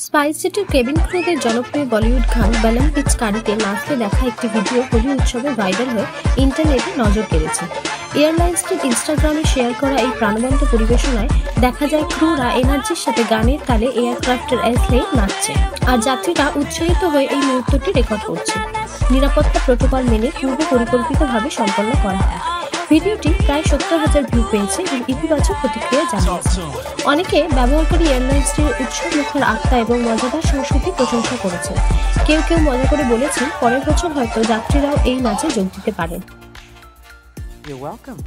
Spice জেটের cabin ক্রুদের জনপ্রিয় বলিউড গান বেলম পিচকারিতে নাচতে দেখা একটি ভিডিও হোলি উৎসবে ভাইরাল হয়ে ইন্টারনেটে নজর কেড়েছে। এয়ারলাইন্সটির ইনস্টাগ্রামে শেয়ার করা এই প্রাণবন্ত পরিবেশনায় দেখা যায় ক্রুরা এনার্জির সাথে গানের তালে এয়ারক্রাফটের এসলে নাচছে, আর যাত্রীরা উৎসাহিত হয়ে এই মুহূর্তটি রেকর্ড করছে। নিরাপত্তা প্রোটোকল মেনে পূর্ব পরিকল্পিতভাবে সম্পন্ন করা হয়। ভিডিওটি প্রায় 70,000 ভিউ পেয়েছে এবং ইতিবাচক প্রতিক্রিয়া জানিয়েছে। অনেকে ব্যবহারকারী এয়ারলাইন্সটির উৎসবমুখর আত্মা এবং মজাদার সংস্কৃতি প্রশংসা করেছেন। কেউ কেউ মজা করে বলেছেন পরের বছর হয়তো যাত্রীরাও এই নাচে যোগ দিতে পারেন। You're welcome.